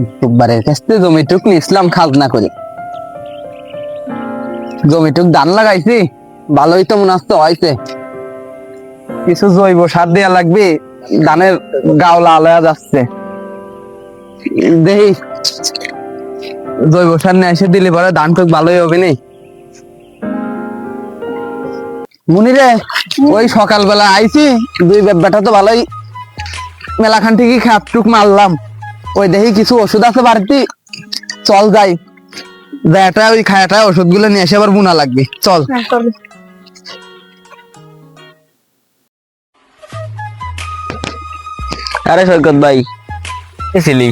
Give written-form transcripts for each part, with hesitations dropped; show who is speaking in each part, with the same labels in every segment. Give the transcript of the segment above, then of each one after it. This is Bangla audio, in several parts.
Speaker 1: মাতুব্বারের কাছ থেকে জমিটুক নিছিলাম খাজনা করে। জমিটুক ধান লাগাইছি, ভালোই তো মনে হচ্ছে হয়েছে। কিছু জৈব সার দেওয়া লাগবে, ধানের গাওলা আলয়া যাচ্ছে। দেখি জৈব সার নিয়ে এসে দিলে পরে ধান টুক ভালোই হবে নি। মুনিরে ওই সকালবেলা আইছি, দুই বেটা তো ভালোই মেলাখান থেকে খাপ টুক মারলাম। ওই দেখি কিছু ওষুধ আছে বাড়তি, চল যাই, যেটা ওই খায়াটা ওষুধ গুলো নিয়ে এসে আবার বুনা লাগবে, চল।
Speaker 2: আরে সৈকত ভাই, এসেলি?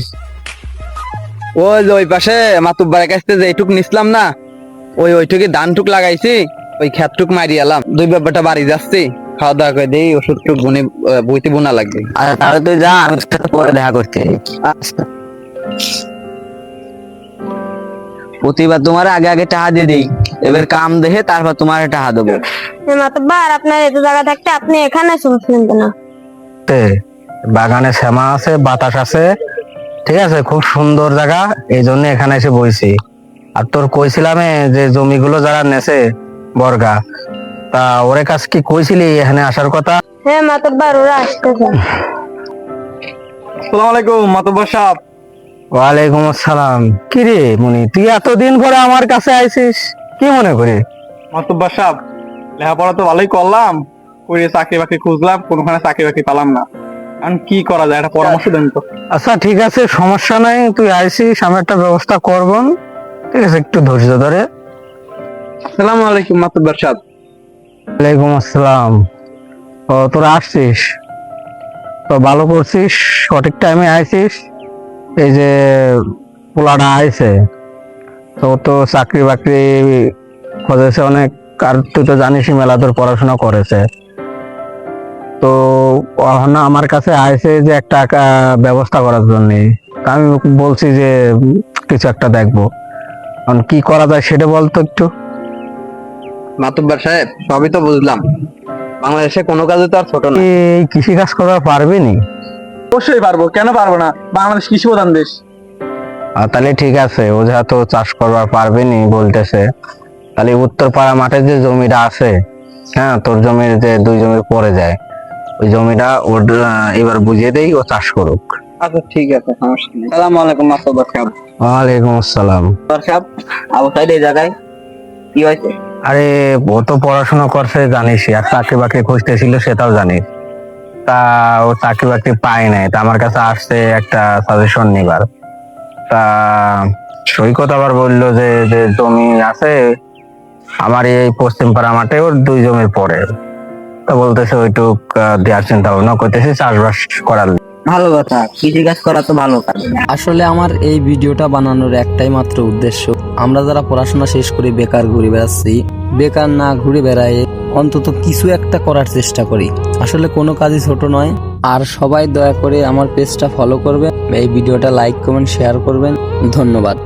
Speaker 1: ওই যে ওই পাশে মাতুব্বারের কাছ থেকে যেটুক নিছিলাম না, ওইটুকি ধান টুক লাগাইছি, ওই খেত টুক মারি এলাম। দুই বেটা বাড়ি যাচ্ছি, খাওয়া দাওয়া করে দিই, ওষুধ টুক বইতে বুনা লাগবে।
Speaker 2: আরে তাহলে তুই যা, আমি তোর সাথে পরে দেখা করতে।
Speaker 1: আচ্ছা।
Speaker 2: প্রতিবার তোমার আগে আগে টাকা দিয়ে দিই, এবার কাম দেখে তারপর তোমার টাকা দেবো।
Speaker 3: মাতব্বার, আপনার এত জায়গা থাকতে আপনি এখানে শুনছিলেন কেন?
Speaker 4: বাগানে শ্যামা আছে, বাতাস আছে, ঠিক আছে, খুব সুন্দর জায়গা, এই জন্য এখানে এসে বইছি। আর তোর কইছিলাম যে জমিগুলো যারা নেছে বর্গা, তা ওরে কাছে কি কইছিলি এখানে আসার কথা?
Speaker 3: হ্যাঁ মাতব্বার, ওরা আসতেছে।
Speaker 1: আসসালামু আলাইকুম মাতুব্বার সাহেব।
Speaker 4: ওয়ালাইকুম আসসালাম। কি রে মুনি, তুই এতদিন পরে আমার কাছে আইছিস, কি মনে করি?
Speaker 5: মাতুব্বার সাহেব, লেখাপড়া তো ভালোই করলাম, করে চাকরি বাকরি খুঁজলাম, কোনখানে চাকরি বাকরি পেলাম না। এখন কি করা যায়, একটা পরামর্শ দেন তো।
Speaker 4: আচ্ছা ঠিক আছে, সমস্যা নাই, তুই আইছিস, আমি একটা ব্যবস্থা করব, ঠিক আছে, একটু ধৈর্য ধরে।
Speaker 5: আসসালামু আলাইকুম মাতুব্বার সাহেব।
Speaker 4: ওয়ালাইকুম আসসালাম। ও তোরা আসছিস, তো ভালো করছিস, সঠিক টাইমে আইছিস। এই যে পোলাটা আইছে, তো তো চাকরি বাকরি খোঁজেছে অনেক, আর তুই তো জানিসই মেলা তোর পড়াশোনা করেছে, তো এখন আমার কাছে আইছে যে একটা ব্যবস্থা করার জন্য। আমি বলছি যে কিছু একটা দেখবো, এখন কি করা যায় সেটা বলতো একটু।
Speaker 1: মাতুব্বার সাহেব, সবই তো বুঝলাম, বাংলাদেশে কোনো কাজে তো আর ছোট না।
Speaker 4: এই কৃষি কাজ করা পারবি নি?
Speaker 5: অবশ্যই পারবো, কেন পারবো না, বাংলাদেশ কৃষি প্রধান দেশ।
Speaker 4: তাহলে ঠিক আছে, ও যেহেতু চাষ করবার পারবে নি বলতেছে, তাহলে উত্তরপাড়া মাঠে যে জমিটা আছে, হ্যাঁ, তোর জমির যে দুই জমির পরে যায়, ওই জমিটা ওর এবার বুঝিয়ে দেই, ও চাষ করুক।
Speaker 1: আচ্ছা ঠিক আছে, সমস্যা নেই। আসসালামু আলাইকুম মাতুব্বার সাহেব।
Speaker 4: ওয়ালাইকুম আসসালাম।
Speaker 2: সাহেব, আবু সাইড এই জায়গায় কি হয়েছে?
Speaker 4: আরে ও তো পড়াশোনা করছে জানিস, আর চাকরি বাকরি খুঁজতেছিল সেটাও জানিস, তা ও চাকরি বাকরি পায় নাই, তা আমার কাছে আসছে একটা সাজেশন নিবার। তা সৈকত আবার বললো যে যে জমি আছে আমার এই পশ্চিম পাড়া মাঠে, ওর দুই জমির পরে, তা বলতেছে ওইটুক দেওয়ার চিন্তা ভাবনা করতেছি, চাষবাস করার।
Speaker 2: ভালো কথা, কৃষি কাজ করা তো ভালো কাজ।
Speaker 6: আসলে আমার এই ভিডিওটা বানানোর একটাই মাত্র উদ্দেশ্য, আমরা যারা পড়াশোনা শেষ করে বেকার ঘুরে বেড়াচ্ছি, বেকার না ঘুরে বেড়ায় অন্তত কিছু একটা করার চেষ্টা করি। আসলে কোনো কাজই ছোট নয়। আর সবাই দয়া করে আমার পেজটা ফলো করবেন, এই ভিডিওটা লাইক কমেন্ট শেয়ার করবেন। ধন্যবাদ।